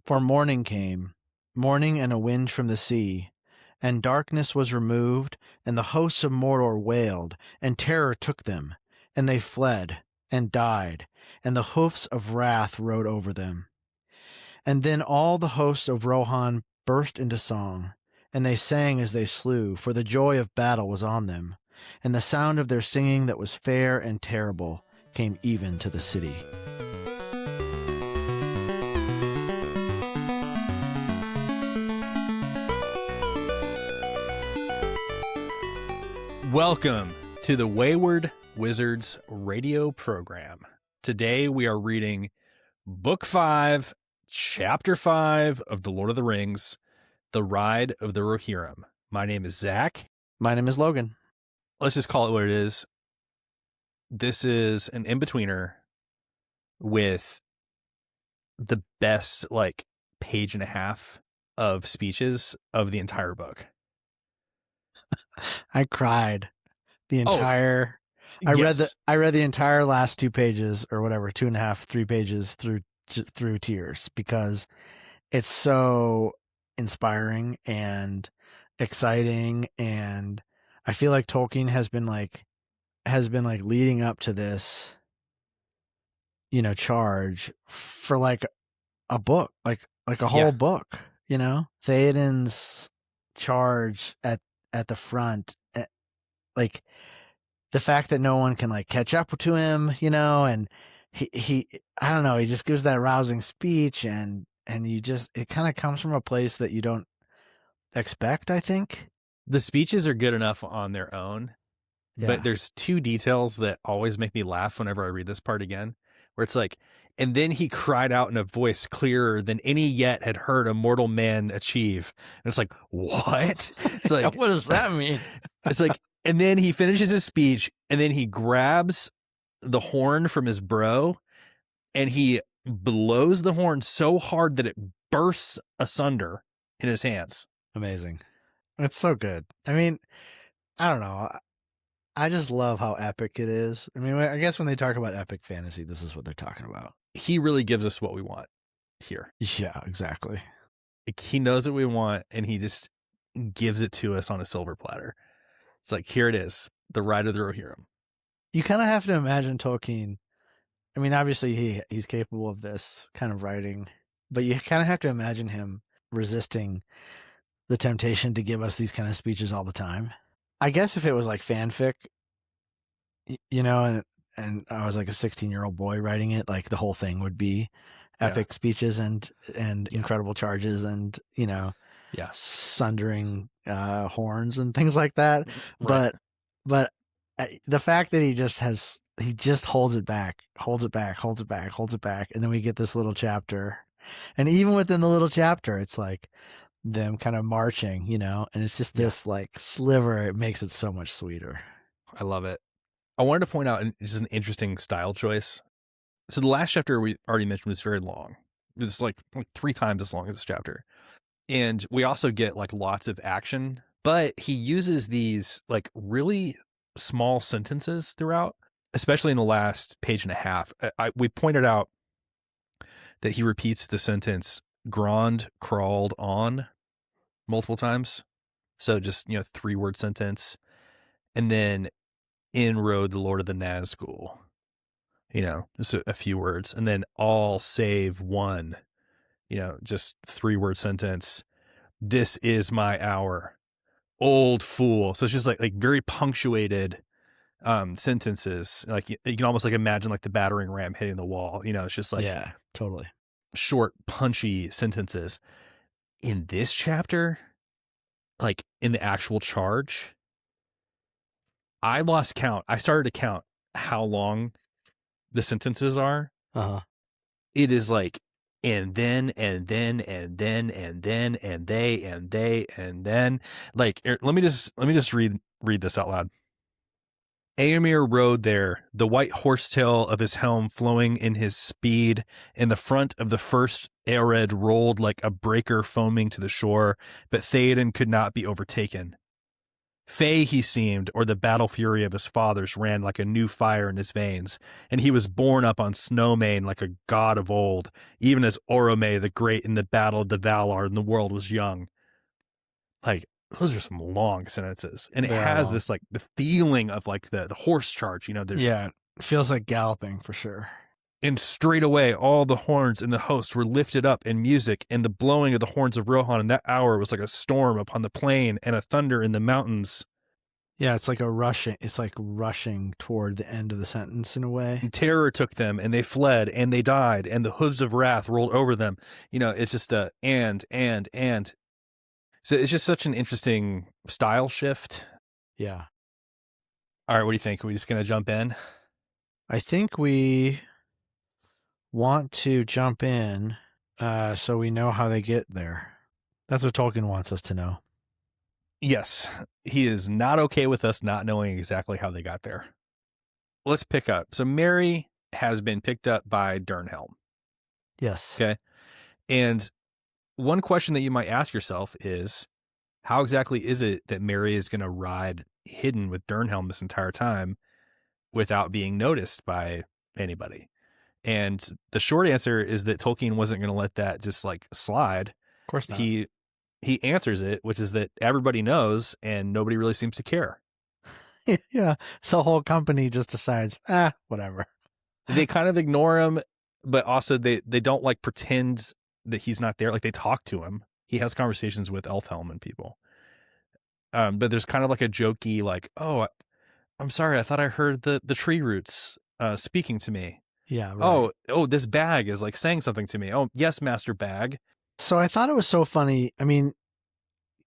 For morning came, morning and a wind from the sea, and darkness was removed, and the hosts of Mordor wailed, and terror took them, and they fled, and died, and the hoofs of wrath rode over them. And then all the hosts of Rohan burst into song, and they sang as they slew, for the joy of battle was on them, and the sound of their singing that was fair and terrible came even to the city. Welcome to the Wayward Wizards radio program. Today we are reading Book 5, Chapter 5 of The Lord of the Rings, The Ride of the Rohirrim. My name is Zach. My name is Logan. Let's just call it what it is. This is an in-betweener with the best, page and a half of speeches of the entire book. I cried the entire. I read the entire last 2 pages or whatever, 2.5, 3 pages through tears because it's so inspiring and exciting, and I feel like Tolkien has been leading up to this, charge for a book, like a whole book, Theoden's charge at the front, the fact that no one can catch up to him, and he I don't know, he just gives that rousing speech, and it kind of comes from a place that you don't expect, I think. The speeches are good enough on their own, but there's 2 details that always make me laugh whenever I read this part again, where it's and then he cried out in a voice clearer than any yet had heard a mortal man achieve. And it's what? It's what does that mean? It's and then he finishes his speech, and then he grabs the horn from his bro, and he blows the horn so hard that it bursts asunder in his hands. Amazing. It's so good. I mean, I don't know. I just love how epic it is. I mean, I guess when they talk about epic fantasy, this is what they're talking about. He really gives us what we want here. Yeah, exactly. He knows what we want, and he just gives it to us on a silver platter. It's here it is, the Ride of the Rohirrim. You kind of have to imagine Tolkien. I mean, obviously he's capable of this kind of writing, but you kind of have to imagine him resisting the temptation to give us these kind of speeches all the time. I guess if it was fanfic, and I was a 16-year-old boy writing it, the whole thing would be epic speeches and incredible charges and, sundering horns and things like that. Right. But the fact that he just holds it back, and then we get this little chapter. And even within the little chapter, it's them kind of marching, and it's just this sliver. It makes it so much sweeter. I love it. I wanted to point out just an interesting style choice. So the last chapter we already mentioned was very long. It was like 3 times as long as this chapter. And we also get lots of action, but he uses these really small sentences throughout, especially in the last page and a half. We pointed out that he repeats the sentence "Grond crawled on" multiple times. So just, 3-word sentence. And then "in rode the Lord of the Nazgul," just a few words. And then "all save one," just 3-word sentence. "This is my hour, old fool." So it's just very punctuated sentences. You can almost imagine the battering ram hitting the wall. It's just yeah, totally short, punchy sentences. In this chapter, in the actual charge, I lost count. I started to count how long the sentences are. Uh-huh. It is and then, and then, and then, and then, and they, and they, and then. Let me just read this out loud. "Éomer rode there, the white horsetail of his helm flowing in his speed, and the front of the first Ered rolled like a breaker foaming to the shore, but Theoden could not be overtaken. Fey he seemed, or the battle fury of his fathers ran like a new fire in his veins, and he was borne up on Snowmane like a god of old, even as Orome the Great in the battle of the Valar and the world was young. Like, those are some long sentences. And it They are has long. this, like, the feeling of, like, the horse charge, you know, there's... Yeah, it feels like galloping for sure. And straightway all the horns in the host were lifted up in music, and the blowing of the horns of Rohan in that hour was like a storm upon the plain and a thunder in the mountains. Yeah, it's like rushing toward the end of the sentence in a way. And terror took them, and they fled, and they died, and the hooves of wrath rolled over them. You know, it's just a and. So it's just such an interesting style shift. Yeah. All right, what do you think? Are we just going to jump in? I think we want to jump in so we know how they get there. That's what Tolkien wants us to know. Yes, he is not okay with us not knowing exactly how they got there. Let's pick up. So Merry has been picked up by Durnhelm. Yes. Okay. And one question that you might ask yourself is, how exactly is it that Merry is going to ride hidden with Durnhelm this entire time without being noticed by anybody? And the short answer is that Tolkien wasn't going to let that just like slide. Of course not. He answers it, which is that everybody knows and nobody really seems to care. Yeah. The whole company just decides, whatever. They kind of ignore him, but also they don't like pretend that he's not there. Like they talk to him. He has conversations with Elfhelm and people. But there's kind of like a jokey, like, oh, I'm sorry. I thought I heard the tree roots speaking to me. Yeah. Right. Oh, this bag is like saying something to me. Oh, yes, Master Bag. So I thought it was so funny. I mean,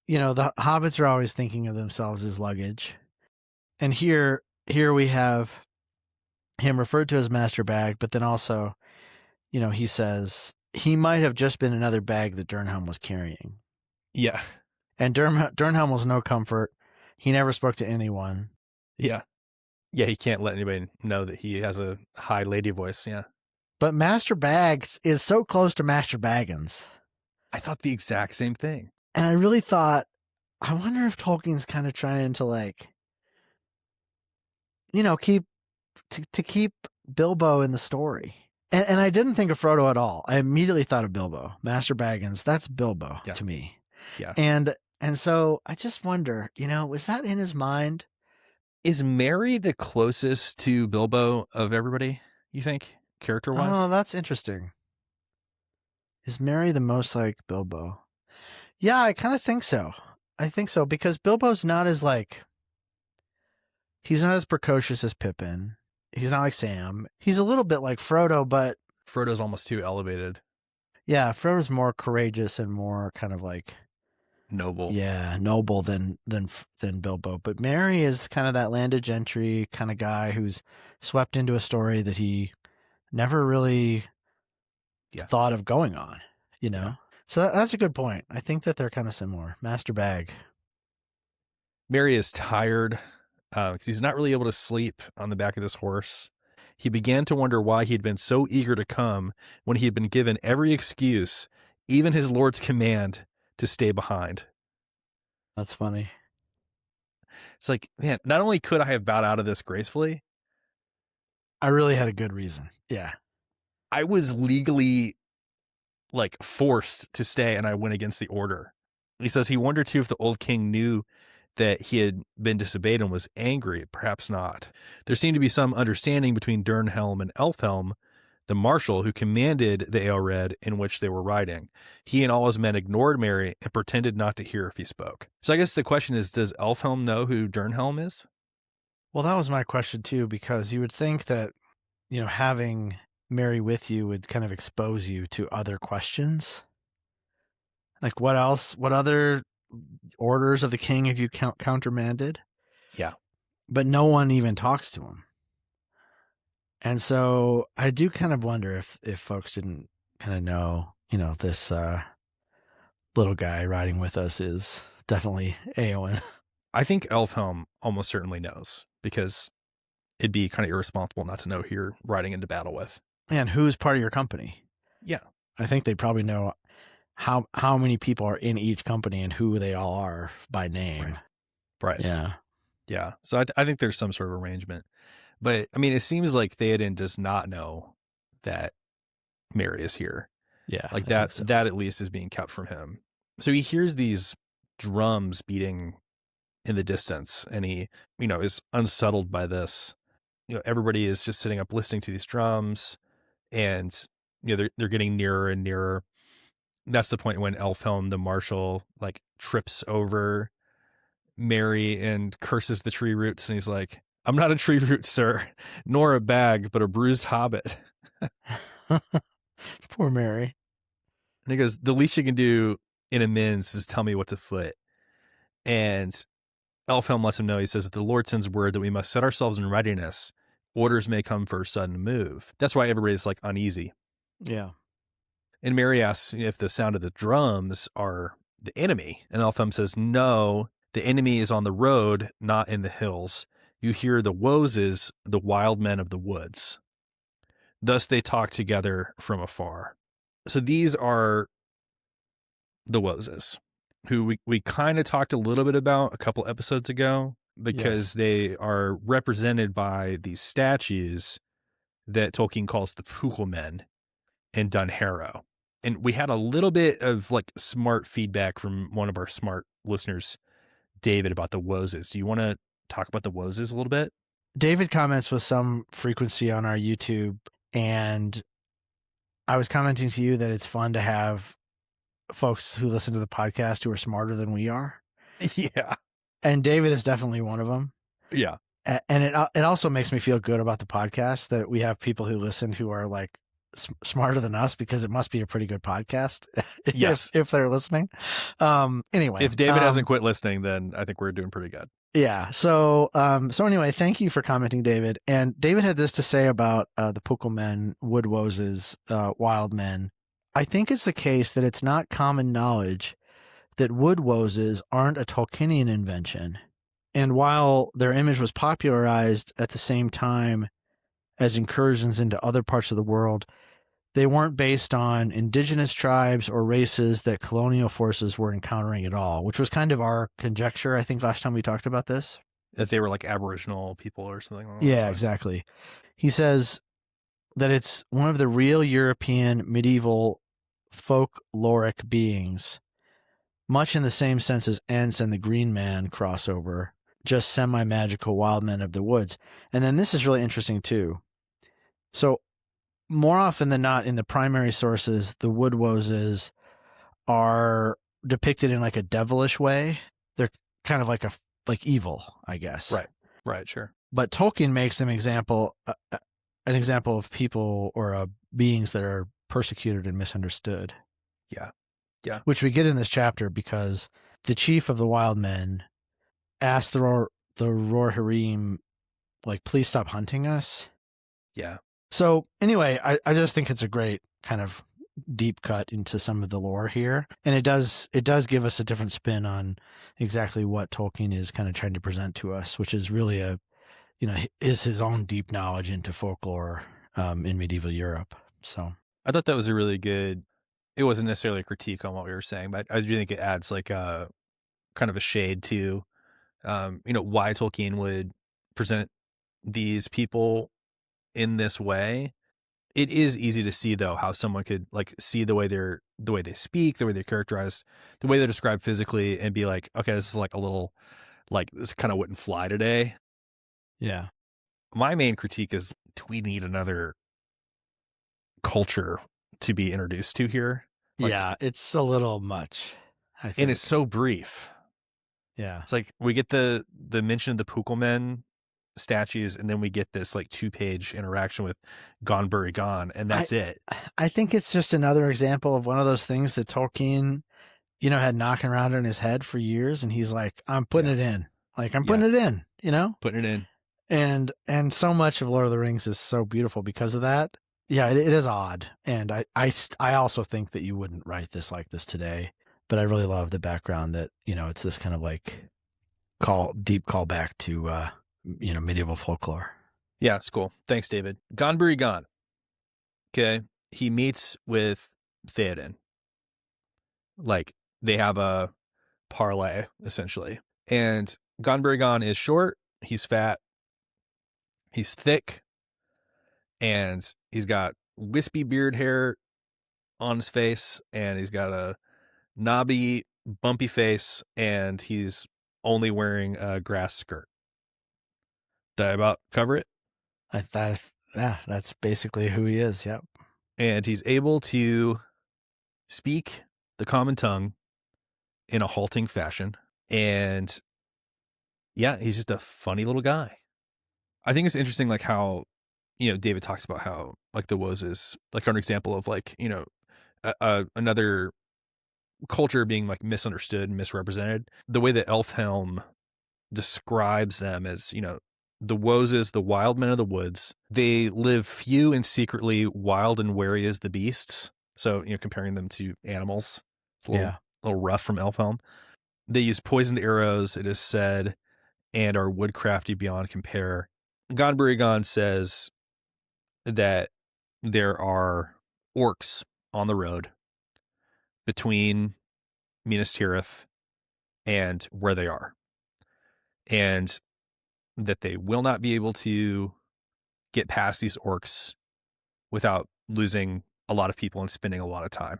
you know, the hobbits are always thinking of themselves as luggage. And here we have him referred to as Master Bag, but then also, you know, he says he might have just been another bag that Durnhelm was carrying. Yeah. And Durnhelm was no comfort. He never spoke to anyone. Yeah. Yeah, he can't let anybody know that he has a high lady voice. Yeah. But Master Bags is so close to Master Baggins. I thought the exact same thing. And I really thought, I wonder if Tolkien's kind of trying to like, you know, keep Bilbo in the story. And I didn't think of Frodo at all. I immediately thought of Bilbo. Master Baggins, that's Bilbo to me. Yeah. And so I just wonder, you know, was that in his mind? Is Merry the closest to Bilbo of everybody, you think, character-wise? Oh, that's interesting. Is Merry the most like Bilbo? Yeah, I kind of think so. I think so, because Bilbo's not as like, he's not as precocious as Pippin. He's not like Sam. He's a little bit like Frodo, but Frodo's almost too elevated. Yeah, Frodo's more courageous and more kind of like noble. Yeah, noble than Bilbo. But Merry is kind of that landed gentry kind of guy who's swept into a story that he never really thought of going on, you know? Yeah. So that's a good point. I think that they're kind of similar. Master Bag. Merry is tired because he's not really able to sleep on the back of this horse. He began to wonder why he had been so eager to come when he had been given every excuse, even his lord's command, to stay behind. That's funny. It's like, man, not only could I have bowed out of this gracefully, I really had a good reason. Yeah. I was legally like forced to stay, and I went against the order. He says he wondered too if the old king knew that he had been disobeyed and was angry. Perhaps not. There seemed to be some understanding between Durnhelm and Elfhelm, the marshal who commanded the Eorred in which they were riding. He and all his men ignored Merry and pretended not to hear if he spoke. So I guess the question is, does Elfhelm know who Durnhelm is? Well, that was my question too, because you would think that, you know, having Merry with you would kind of expose you to other questions. Like what else? What other orders of the king have you countermanded? Yeah. But no one even talks to him. And so I do kind of wonder if folks didn't kind of know, you know, this little guy riding with us is definitely Eowyn. I think Elfhelm almost certainly knows, because it'd be kind of irresponsible not to know who you're riding into battle with. And who's part of your company? Yeah. I think they probably know how many people are in each company and who they all are by name. Right. Right. Yeah. Yeah. So I think there's some sort of arrangement. But, I mean, it seems like Theoden does not know that Mary is here. Yeah, Like I think so. that at least is being kept from him. So he hears these drums beating in the distance, and he, is unsettled by this. Everybody is just sitting up listening to these drums, and they're getting nearer and nearer. That's the point when Elfhelm, the marshal, like trips over Mary and curses the tree roots, and he's like, "I'm not a tree root, sir, nor a bag, but a bruised hobbit." Poor Mary. And he goes, "The least you can do in amends is tell me what's afoot." And Elfhelm lets him know. He says that the Lord sends word that we must set ourselves in readiness. Orders may come for a sudden move. That's why everybody's like uneasy. Yeah. And Mary asks if the sound of the drums are the enemy. And Elfhelm says, no, the enemy is on the road, not in the hills. You hear the Woses, the wild men of the woods. Thus they talk together from afar. So these are the Woses, who we kind of talked a little bit about a couple episodes ago, because they are represented by these statues that Tolkien calls the Pukelmen in Dunharrow. And we had a little bit of like smart feedback from one of our smart listeners, David, about the Woses. Do you want to talk about the Woses a little bit? David comments with some frequency on our YouTube, and I was commenting to you that it's fun to have folks who listen to the podcast who are smarter than we are. Yeah. And David is definitely one of them. Yeah. And it also makes me feel good about the podcast that we have people who listen who are like smarter than us, because it must be a pretty good podcast. Yes. if they're listening. Anyway, if David hasn't quit listening, then I think we're doing pretty good. Yeah. So anyway, thank you for commenting, David. And David had this to say about the Pukelmen, Wood Woses, wild men. I think it's the case that it's not common knowledge that Wood Woses aren't a Tolkienian invention. And while their image was popularized at the same time as incursions into other parts of the world, they weren't based on indigenous tribes or races that colonial forces were encountering at all, which was kind of our conjecture, I think, last time we talked about this. That they were like Aboriginal people or something like that. Yeah, exactly. He says that it's one of the real European medieval folkloric beings, much in the same sense as Ents and the Green Man crossover, just semi-magical wild men of the woods. And then this is really interesting too. So more often than not in the primary sources, the Wood Woses are depicted in like a devilish way. They're kind of like evil, I guess. Right, sure. But Tolkien makes an example of people or beings that are persecuted and misunderstood. Yeah. Which we get in this chapter because the chief of the wild men asked the Rohirrim, like, please stop hunting us. Yeah. So anyway, I just think it's a great kind of deep cut into some of the lore here. And it does give us a different spin on exactly what Tolkien is kind of trying to present to us, which is really is his own deep knowledge into folklore in medieval Europe. So I thought that was a really good, it wasn't necessarily a critique on what we were saying, but I do think it adds like a kind of a shade to, why Tolkien would present these people in this way. It is easy to see though how someone could like see the way they speak, the way they're characterized, the way they're described physically, and be like, okay, this is like a little, like this kind of wouldn't fly today. yeah. My main critique is, do we need another culture to be introduced to here? Like, yeah, it's a little much, I think. And it's so brief. Yeah. It's like we get the mention of the Pukelmen statues, and then we get this like 2-page interaction with Gonbury Gone, and that's it. I think it's just another example of one of those things that Tolkien, had knocking around in his head for years, and he's like, I'm putting it in. Like, I'm putting it in, Putting it in. And so much of Lord of the Rings is so beautiful because of that. Yeah, it is odd. And I also think that you wouldn't write this like this today, but I really love the background that, it's this kind of like deep callback to, medieval folklore. Yeah, it's cool. Thanks, David. Gonbury Gone. Okay. He meets with Theoden. Like, they have a parlay, essentially. And Gonbarigon is short, he's fat, he's thick, and he's got wispy beard hair on his face, and he's got a knobby, bumpy face, and he's only wearing a grass skirt. Did I about cover it? I thought, yeah, that's basically who he is. Yep. And he's able to speak the common tongue in a halting fashion. And yeah, he's just a funny little guy. I think it's interesting, like how, David talks about how like the woes is like an example of like, another culture being like misunderstood and misrepresented. The way that Elfhelm describes them as, the Woses, the wild men of the woods. They live few and secretly, wild and wary as the beasts. So, comparing them to animals. It's a little rough from Elfhelm. They use poisoned arrows, it is said, and are woodcrafty beyond compare. Gonbarigon says that there are orcs on the road between Minas Tirith and where they are. And that they will not be able to get past these orcs without losing a lot of people and spending a lot of time.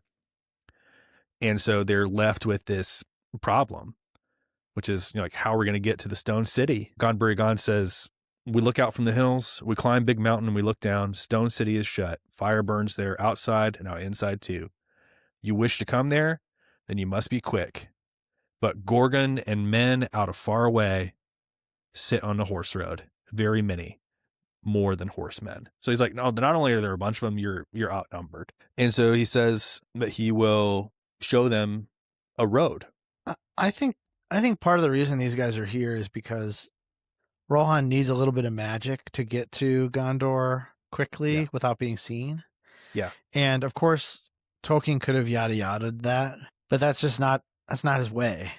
And so they're left with this problem, which is, like, how are we going to get to the Stone City? Gonbarigon says, we look out from the hills, we climb Big Mountain, and we look down. Stone City is shut. Fire burns there outside and out inside too. You wish to come there? Then you must be quick. But Gorgon and men out of far away sit on the horse road. Very many, more than horsemen. So he's like, no, not only are there a bunch of them, you're outnumbered. And so he says that he will show them a road. I think part of the reason these guys are here is because Rohan needs a little bit of magic to get to Gondor quickly without being seen. Yeah. And of course, Tolkien could have yada yada'd that, but that's not his way.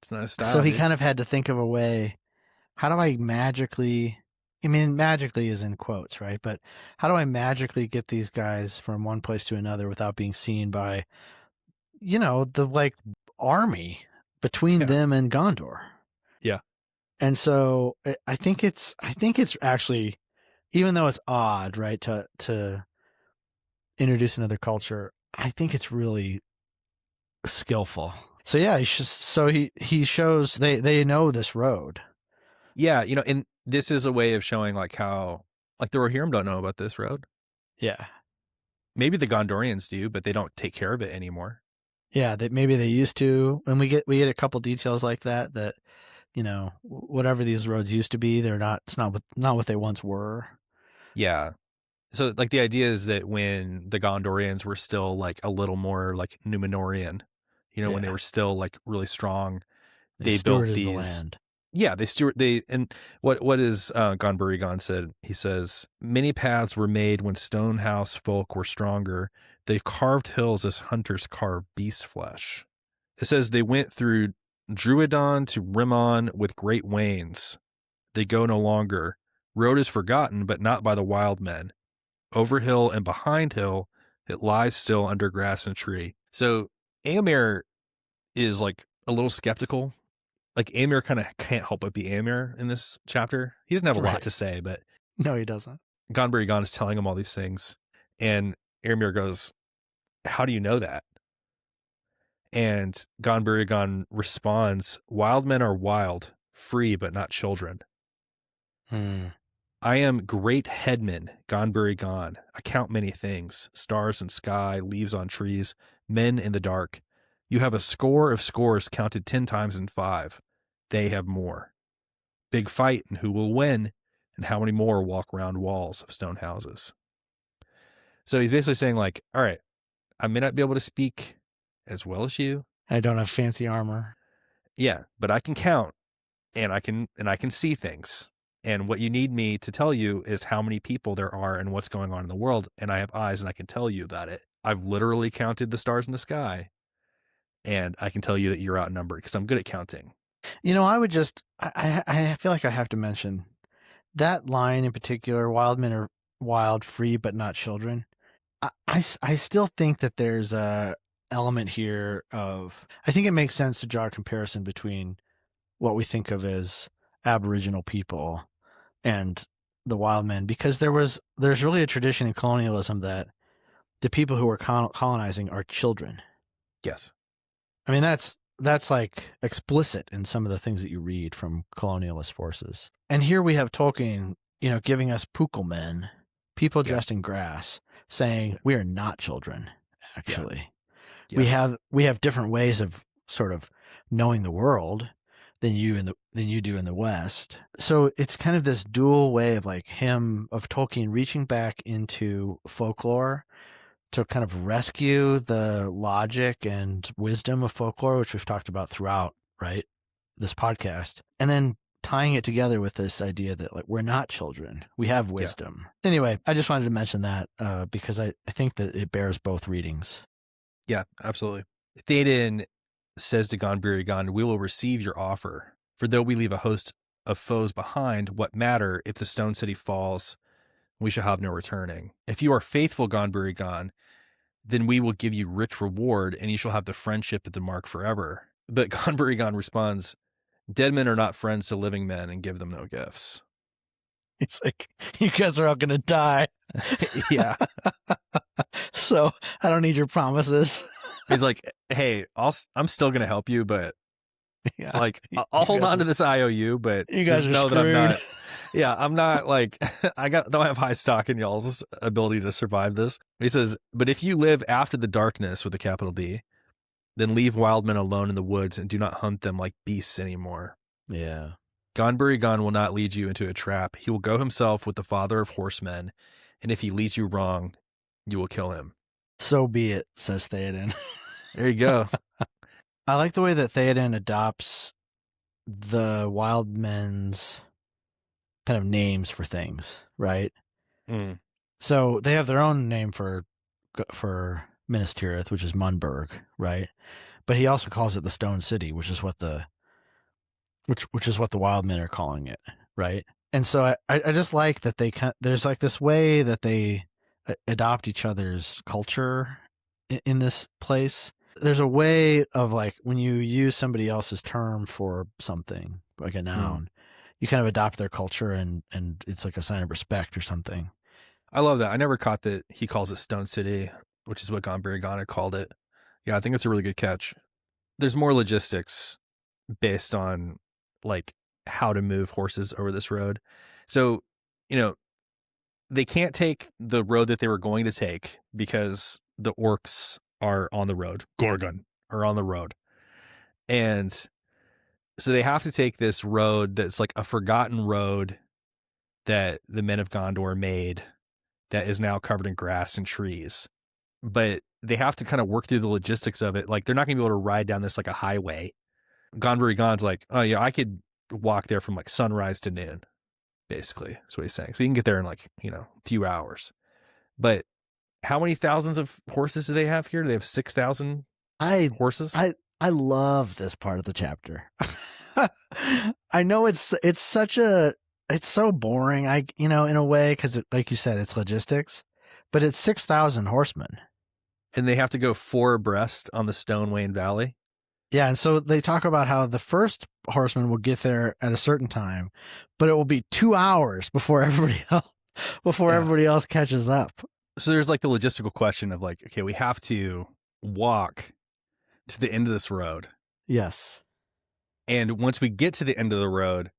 It's not his style. So he kind of had to think of a way. How do I magically, magically is in quotes, right? But how do I magically get these guys from one place to another without being seen by, the like army between them and Gondor? Yeah. And so I think it's actually, even though it's odd, right, to introduce another culture, I think it's really skillful. So yeah, he shows they know this road. Yeah, and this is a way of showing like how like the Rohirrim don't know about this road. Yeah. Maybe the Gondorians do, but they don't take care of it anymore. Yeah, maybe they used to, and we get a couple details like that whatever these roads used to be, it's not what they once were. Yeah. So like the idea is that when the Gondorians were still like a little more like Numenorian, when they were still like really strong, they built these. The land. Yeah, and what is Gonbarigon said? He says, many paths were made when Stonehouse folk were stronger. They carved hills as hunters carve beast flesh. It says they went through Druidon to Rimmon with great wains. They go no longer. Road is forgotten, but not by the wild men. Over hill and behind hill, it lies still under grass and tree. So Éomer is like a little skeptical. Like Éomer kind of can't help but be Éomer in this chapter. He doesn't have a lot to say, but no, he doesn't. Gonbarigon is telling him all these things, and Éomer goes, "How do you know that?" And Gonbarigon responds, "Wild men are wild, free but not children. I am great headman, Gonbarigon. I count many things, stars in sky, leaves on trees, men in the dark. You have a score of scores counted 10 times in 5. They have more. Big fight, and who will win, and how many more walk round walls of stone houses." So he's basically saying like, all right, I may not be able to speak as well as you. I don't have fancy armor. Yeah, but I can count, and I can see things. And what you need me to tell you is how many people there are and what's going on in the world. And I have eyes and I can tell you about it. I've literally counted the stars in the sky, and I can tell you that you're outnumbered because I'm good at counting. I would just, I feel like I have to mention that line in particular, wild men are wild, free, but not children. I still think that there's a element here of, I think it makes sense to draw a comparison between what we think of as Aboriginal people and the wild men, because there's really a tradition in colonialism that the people who are colonizing are children. Yes. I mean, that's like explicit in some of the things that you read from colonialist forces. And here we have Tolkien, giving us Pukul men, people dressed in grass, saying we are not children. Actually, Yeah. we have different ways of sort of knowing the world than you do in the West. So it's kind of this dual way of Tolkien reaching back into folklore to kind of rescue the logic and wisdom of folklore, which we've talked about throughout, right, this podcast, and then tying it together with this idea that we're not children, we have wisdom. Anyway, I just wanted to mention that because I think that it bears both readings. Yeah, absolutely. Theoden says to Gonburigan, we will receive your offer, for though we leave a host of foes behind, what matter if the stone city falls? We shall have no returning. If you are faithful, Gonburigan, then we will give you rich reward, and you shall have the friendship of the mark forever. But Gonburigan responds, dead men are not friends to living men, and give them no gifts. It's like, you guys are all going to die. Yeah. So I don't need your promises. He's like, hey, I'm still going to help you, but I'll hold on to this IOU, but you guys just are know screwed. that I'm not. Yeah, I'm not don't have high stock in y'all's ability to survive this. He says, but if you live after the darkness with a capital D, then leave wild men alone in the woods and do not hunt them like beasts anymore. Yeah. Gonburigan will not lead you into a trap. He will go himself with the father of horsemen, and if he leads you wrong, you will kill him. So be it, says Theoden. There you go. I like the way that Theoden adopts the wild men's kind of names for things, right? Mm. So they have their own name for Minas Tirith, which is Munburg, right? But he also calls it the Stone City, which is what the wild men are calling it, right? And so I just like that there's like this way that they adopt each other's culture in this place. There's a way of when you use somebody else's term for something, like a noun, you kind of adopt their culture and it's like a sign of respect or something. I love that. I never caught that he calls it Stone City, which is what Gonburigan called it. Yeah, I think it's a really good catch. There's more logistics based on how to move horses over this road. So, they can't take the road that they were going to take because the orcs are on the road. Gorgon are on the road. And so they have to take this road that's like a forgotten road that the men of Gondor made that is now covered in grass and trees. But they have to kind of work through the logistics of it. They're not going to be able to ride down this like a highway. Gonburigan's like, oh yeah, I could walk there from sunrise to noon, basically. That's what he's saying. So you can get there in a few hours. But how many thousands of horses do they have here? Do they have 6,000 horses? I love this part of the chapter. I know it's so boring. In a way, because like you said, it's logistics, but it's 6,000 horsemen, and they have to go 4 abreast on the Stone Wain Valley. Yeah, and so they talk about how the first horseman will get there at a certain time, but it will be 2 hours before everybody else catches up. So there's the logistical question of okay, we have to walk to the end of this road. Yes. And once we get to the end of the road,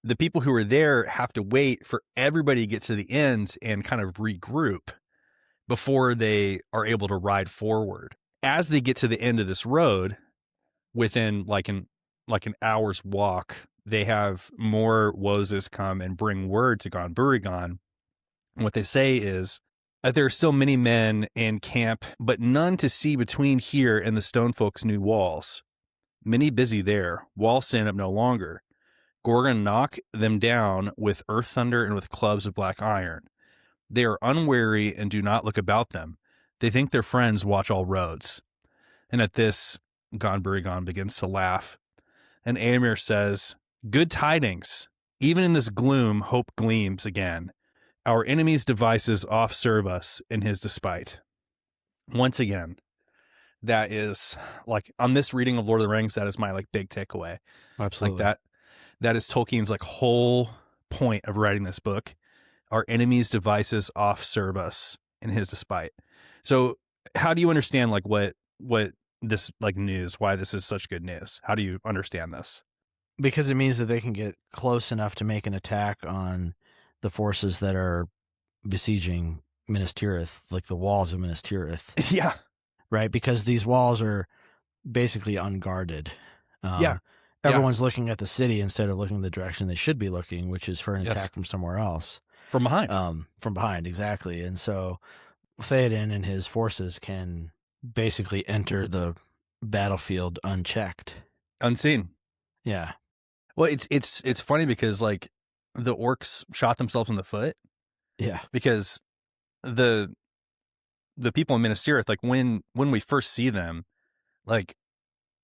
the people who are there have to wait for everybody to get to the end and kind of regroup before they are able to ride forward. As they get to the end of this road, within an hour's walk, they have more Wozes come and bring word to Gonburigan. And what they say is that there are still many men in camp, but none to see between here and the stone folks' new walls. Many busy there, walls stand up no longer. Gorgon knock them down with earth thunder and with clubs of black iron. They are unwary and do not look about them. They think their friends watch all roads. And at this, Gonburigan begins to laugh. And Éomer says, good tidings. Even in this gloom, hope gleams again. Our enemy's devices oft serve us in his despite. Once again, that is like on this reading of Lord of the Rings, that is my like big takeaway. Absolutely. Like that is Tolkien's like whole point of writing this book. Our enemies' devices oft serve us in his despite. So how do you understand like what this like news, why this is such good news? How do you understand this? Because it means that they can get close enough to make an attack on the forces that are besieging Minas Tirith, like the walls of Minas Tirith. Yeah. Right? Because these walls are basically unguarded. Yeah. Everyone's looking at the city instead of looking the direction they should be looking, which is for an attack from somewhere else. From behind. From behind, exactly. And so Theoden and his forces can basically enter the battlefield unchecked. Unseen. Yeah. Well, it's funny because like the orcs shot themselves in the foot. Yeah. Because the people in Minas Tirith, like when we first see them, like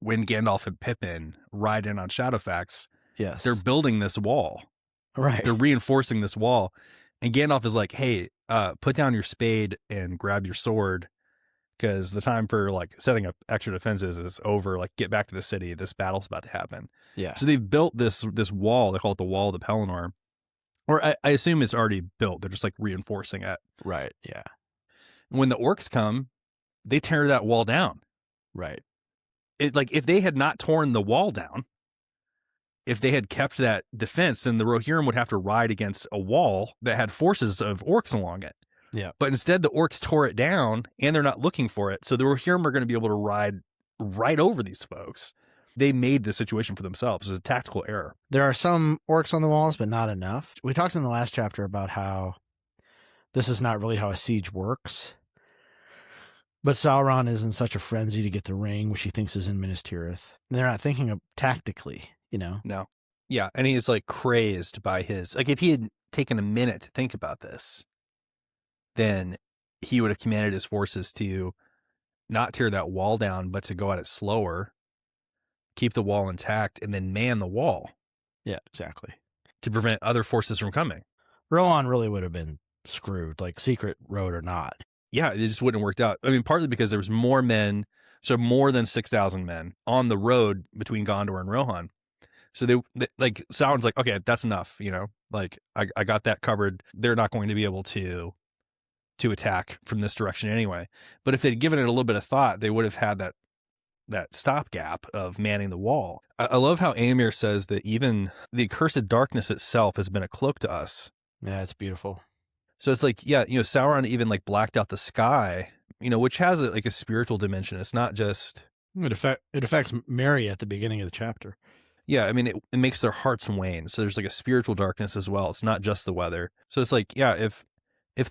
when Gandalf and Pippin ride in on Shadowfax, Yes. they're building this wall. Right. They're reinforcing this wall. And Gandalf is like, hey, put down your spade and grab your sword because the time for like setting up extra defenses is over. Like, get back to the city. This battle's about to happen. Yeah. So they've built this wall. They call it the Wall of the Pelennor. Or I assume it's already built. They're just like reinforcing it. Right. Yeah. When the orcs come, they tear that wall down. Right. It like if they had not torn the wall down, if they had kept that defense, then the Rohirrim would have to ride against a wall that had forces of orcs along it. Yeah. But instead, the orcs tore it down, and they're not looking for it. So the Rohirrim are going to be able to ride right over these folks. They made the situation for themselves. It was a tactical error. There are some orcs on the walls, but not enough. We talked in the last chapter about how this is not really how a siege works. But Sauron is in such a frenzy to get the ring, which he thinks is in Minas Tirith. They're not thinking of tactically, you know? No. Yeah, and he's like crazed by his... Like if he had taken a minute to think about this, then he would have commanded his forces to not tear that wall down, but to go at it slower, keep the wall intact, and then man the wall. Yeah, exactly. To prevent other forces from coming. Rohan really would have been screwed, like secret road or not. Yeah, it just wouldn't have worked out. I mean, partly because there was more men, so more than 6,000 men on the road between Gondor and Rohan. So they like Sauron's like, okay, that's enough, you know, like I got that covered. They're not going to be able to attack from this direction anyway. But if they'd given it a little bit of thought, they would have had that stopgap of manning the wall. I love how Aemir says that even the accursed darkness itself has been a cloak to us. Yeah, it's beautiful. So it's like, yeah, you know, Sauron even like blacked out the sky, you know, which has like a spiritual dimension. It's not just... It affects Merry at the beginning of the chapter. Yeah, I mean, it makes their hearts wane. So there's like a spiritual darkness as well. It's not just the weather. So it's like, yeah, if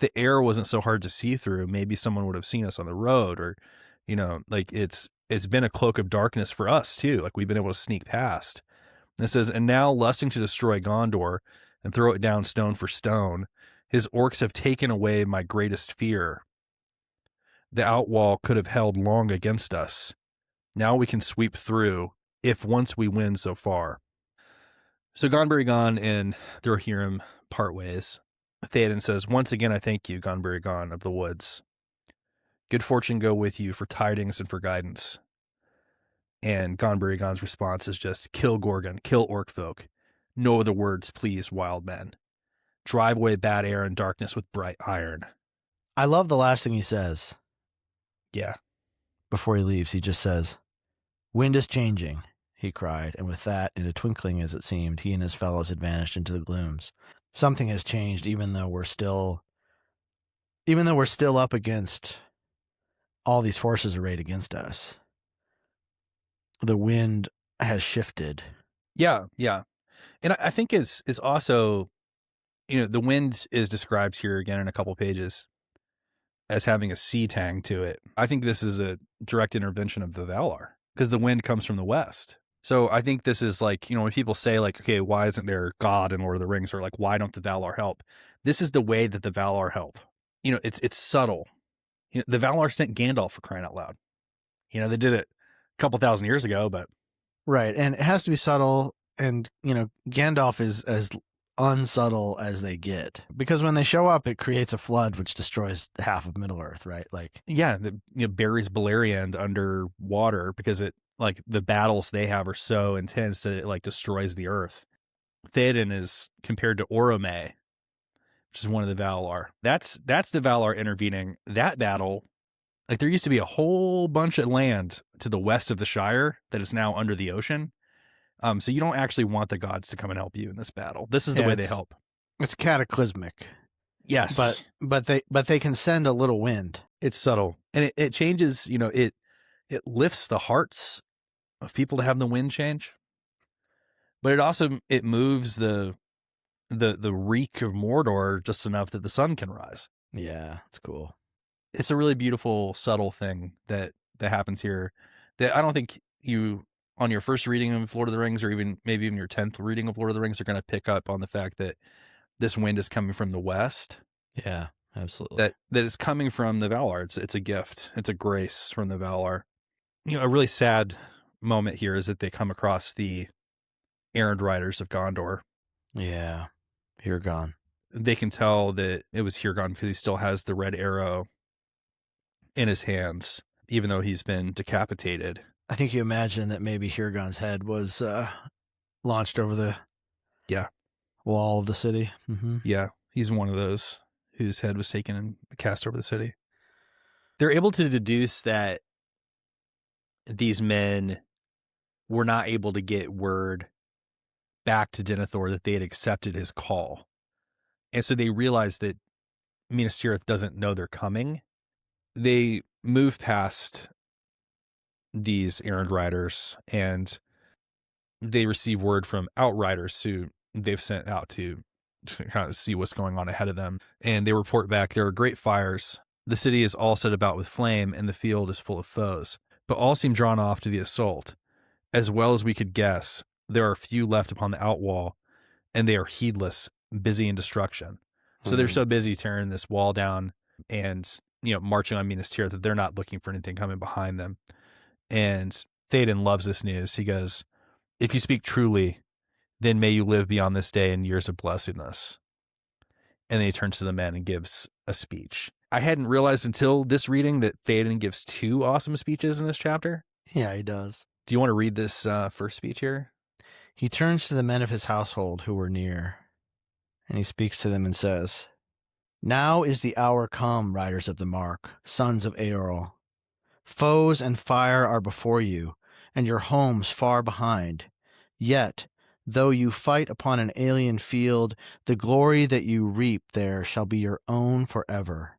the air wasn't so hard to see through, maybe someone would have seen us on the road, or, you know, like it's been a cloak of darkness for us too. Like we've been able to sneak past. And it says, and now lusting to destroy Gondor and throw it down stone for stone, his orcs have taken away my greatest fear. The outwall could have held long against us. Now we can sweep through, if once we win so far. So Gonbarigon and the Rohirrim part ways. Theoden says, once again I thank you, Gonbarigon of the woods. Good fortune go with you for tidings and for guidance. And Gonbarigon's response is just, kill Gorgon, kill orc folk. No other words, please, wild men. Drive away bad air and darkness with bright iron. I love the last thing he says. Yeah. Before he leaves, he just says, wind is changing, he cried, and with that, in a twinkling as it seemed, he and his fellows had vanished into the glooms. Something has changed, even though we're still up against all these forces arrayed against us. The wind has shifted. Yeah, yeah. And I think is also, you know, the wind is described here again in a couple pages as having a sea tang to it. I think this is a direct intervention of the Valar because the wind comes from the west. So I think this is like, you know, when people say like, okay, why isn't there God in Lord of the Rings, or like, why don't the Valar help? This is the way that the Valar help. You know, it's subtle. You know, the Valar sent Gandalf, for crying out loud. You know, they did it a couple thousand years ago, but Right. And it has to be subtle. And, you know, Gandalf is as unsubtle as they get. Because when they show up, it creates a flood which destroys half of Middle Earth, right? Like, yeah, buries Beleriand under water because it like the battles they have are so intense that it like destroys the earth. Theoden is compared to Orome, which is one of the Valar. That's the Valar intervening. That battle, like there used to be a whole bunch of land to the west of the Shire that is now under the ocean. So you don't actually want the gods to come and help you in this battle. This is the way they help. It's cataclysmic. Yes. But they can send a little wind. It's subtle. And it changes, it lifts the hearts of people to have the wind change. But it moves the reek of Mordor just enough that the sun can rise. Yeah, it's cool. It's a really beautiful, subtle thing that happens here that I don't think you, on your first reading of Lord of the Rings, or maybe even your 10th reading of Lord of the Rings, are going to pick up on the fact that this wind is coming from the west. Yeah, absolutely. That is coming from the Valar. It's a gift. It's a grace from the Valar. A really sad moment here is that they come across the errand riders of Gondor. Yeah, Hirgon. They can tell that it was Hirgon because he still has the red arrow in his hands, even though he's been decapitated. I think you imagine that maybe Hirgon's head was launched over the wall of the city. Mm-hmm. Yeah, he's one of those whose head was taken and cast over the city. They're able to deduce that these men were not able to get word back to Denethor that they had accepted his call. And so they realize that Minas Tirith doesn't know they're coming. They move past these errand riders and they receive word from outriders who they've sent out to kind of see what's going on ahead of them. And they report back, there are great fires. The city is all set about with flame and the field is full of foes, but all seem drawn off to the assault. As well as we could guess, there are few left upon the outwall and they are heedless, busy in destruction. So they're so busy tearing this wall down and, marching on Minas Tirith that they're not looking for anything coming behind them. And Theoden loves this news. He goes, if you speak truly, then may you live beyond this day in years of blessedness. And then he turns to the men and gives a speech. I hadn't realized until this reading that Theoden gives 2 awesome speeches in this chapter. Yeah, he does. Do you want to read this first speech here? He turns to the men of his household who were near, and he speaks to them and says, now is the hour come, riders of the mark, sons of Eorl. Foes and fire are before you, and your homes far behind. Yet, though you fight upon an alien field, the glory that you reap there shall be your own forever.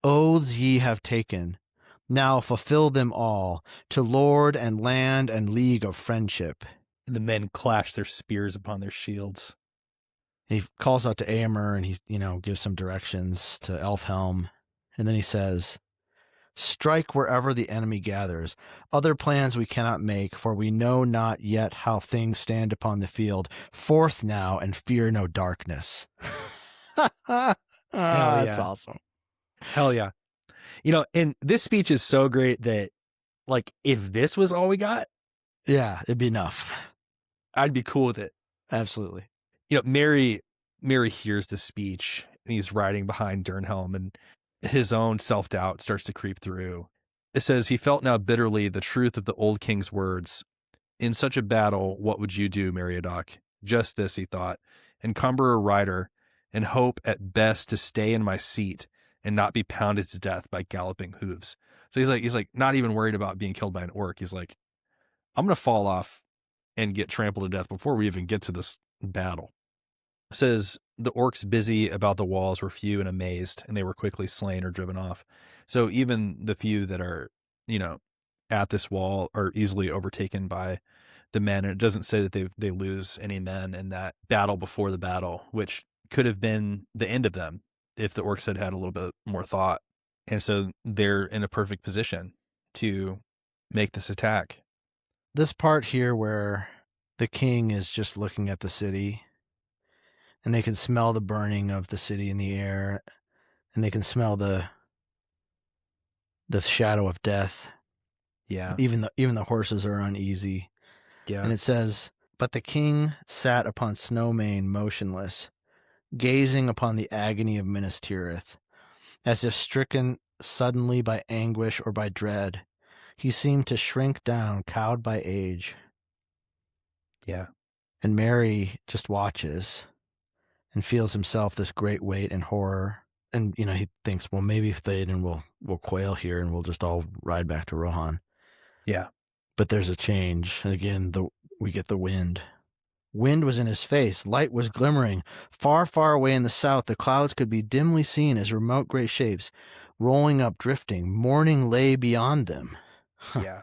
Oaths ye have taken. Now fulfill them all, to lord and land and league of friendship. And the men clash their spears upon their shields. He calls out to Éomer and he, gives some directions to Elfhelm. And then he says, strike wherever the enemy gathers. Other plans we cannot make, for we know not yet how things stand upon the field. Forth now and fear no darkness. That's awesome. Hell yeah. And this speech is so great that, like, if this was all we got, yeah, it'd be enough. I'd be cool with it. Absolutely. Merry hears the speech and he's riding behind Durnhelm and his own self-doubt starts to creep through. It says, he felt now bitterly the truth of the old king's words. In such a battle, what would you do, Meriadoc? Just this, he thought, encumber a rider and hope at best to stay in my seat and not be pounded to death by galloping hooves. So he's like not even worried about being killed by an orc. He's like, I'm going to fall off and get trampled to death before we even get to this battle. It says the orcs busy about the walls were few and amazed, and they were quickly slain or driven off. So even the few that are, at this wall are easily overtaken by the men. And it doesn't say that they lose any men in that battle before the battle, which could have been the end of them if the orcs had a little bit more thought. And so they're in a perfect position to make this attack. This part here where the king is just looking at the city and they can smell the burning of the city in the air and they can smell the shadow of death. Yeah. Even the horses are uneasy. Yeah. And it says, But the king sat upon Snowmane motionless, gazing upon the agony of Minas Tirith, as if stricken suddenly by anguish or by dread. He seemed to shrink down, cowed by age. Yeah. And Merry just watches and feels himself this great weight and horror. And, he thinks, well, maybe Theoden will quail here and we'll just all ride back to Rohan. Yeah. But there's a change. And again, we get the wind. Wind was in his face. Light was glimmering. Far, far away in the south, the clouds could be dimly seen as remote gray shapes, rolling up, drifting. Morning lay beyond them. Yeah.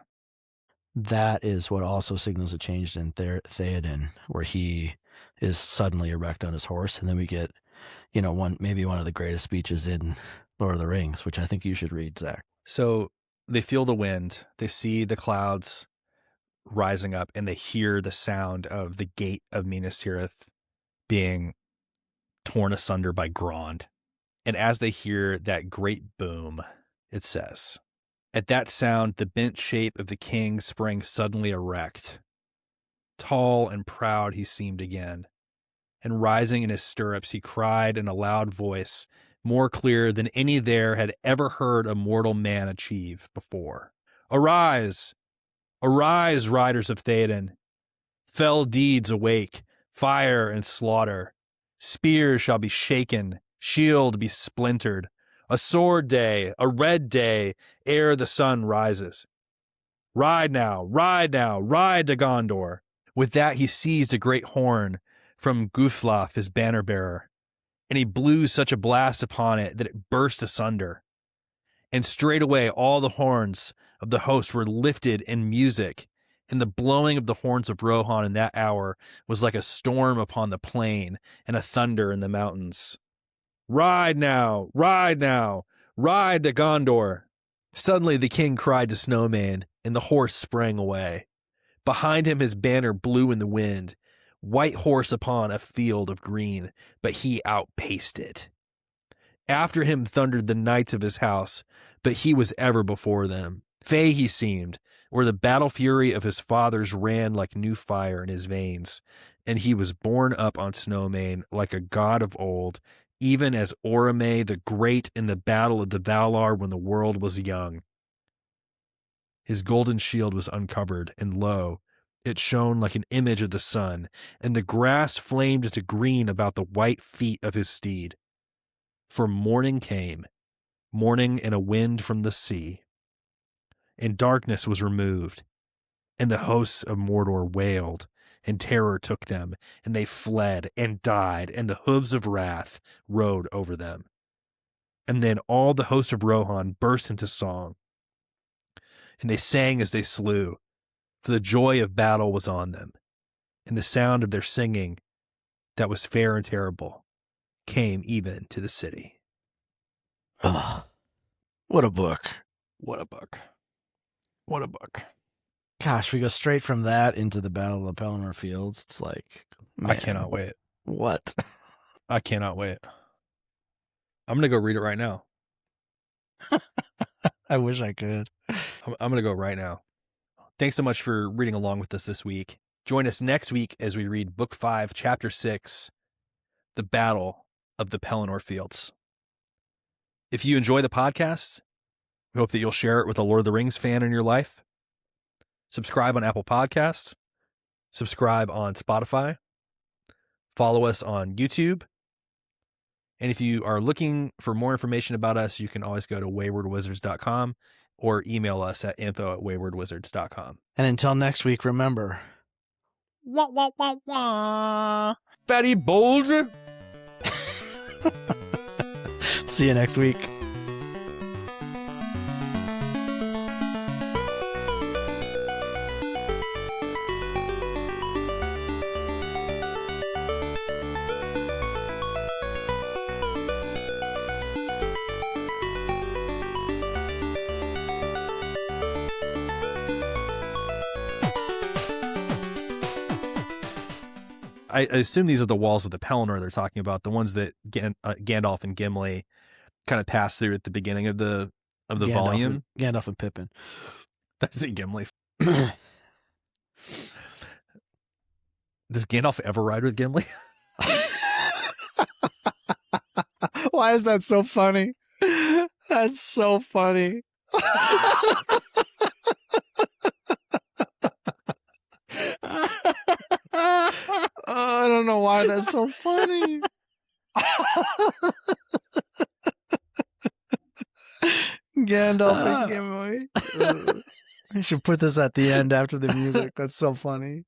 That is what also signals a change in Theoden, where he is suddenly erect on his horse. And then we get, maybe one of the greatest speeches in Lord of the Rings, which I think you should read, Zach. So they feel the wind, they see the clouds rising up, and they hear the sound of the gate of Minas Tirith being torn asunder by Grond. And as they hear that great boom, it says, at that sound, the bent shape of the king sprang suddenly erect. Tall and proud he seemed again. And rising in his stirrups, he cried in a loud voice, more clear than any there had ever heard a mortal man achieve before. Arise! Arise, riders of Theoden! Fell deeds awake, fire and slaughter. Spears shall be shaken, shield be splintered. A sword day, a red day, ere the sun rises. Ride now, ride now, ride to Gondor. With that he seized a great horn from Guthlaf, his banner bearer, and he blew such a blast upon it that it burst asunder. And straightway all the horns of the host were lifted in music, and the blowing of the horns of Rohan in that hour was like a storm upon the plain and a thunder in the mountains. Ride now, ride now, ride to Gondor. Suddenly the king cried to Snowmane, and the horse sprang away. Behind him his banner blew in the wind, white horse upon a field of green, but he outpaced it. After him thundered the knights of his house, but he was ever before them. Fey he seemed, where the battle fury of his fathers ran like new fire in his veins, and he was borne up on Snowmane like a god of old, even as Orome the Great in the battle of the Valar when the world was young. His golden shield was uncovered, and lo, it shone like an image of the sun, and the grass flamed into green about the white feet of his steed. For morning came, morning and a wind from the sea, and darkness was removed, and the hosts of Mordor wailed, and terror took them, and they fled and died, and the hooves of wrath rode over them. And then all the host of Rohan burst into song, and they sang as they slew, for the joy of battle was on them, and the sound of their singing, that was fair and terrible, came even to the city. Ugh. What a book. What a book. What a book. Gosh, we go straight from that into the Battle of the Pelennor Fields. It's like, man, I cannot wait. What? I cannot wait. I'm going to go read it right now. I wish I could. I'm going to go right now. Thanks so much for reading along with us this week. Join us next week as we read Book 5, Chapter 6, The Battle of the Pelennor Fields. If you enjoy the podcast, we hope that you'll share it with a Lord of the Rings fan in your life. Subscribe on Apple Podcasts. Subscribe on Spotify. Follow us on YouTube. And if you are looking for more information about us, you can always go to waywardwizards.com or email us at info@waywardwizards.com. And until next week, remember, wah, wah, wah, wah. Fatty Bolger. See you next week. I assume these are the walls of the Pelennor they're talking about, the ones that Gandalf and Gimli kind of pass through at the beginning of the volume. Gandalf and Pippin. That's it, Gimli. Does Gandalf ever ride with Gimli? Why is that so funny? That's so funny. I don't know why that's so funny. Gandalf and Gimli. You should put this at the end after the music. That's so funny.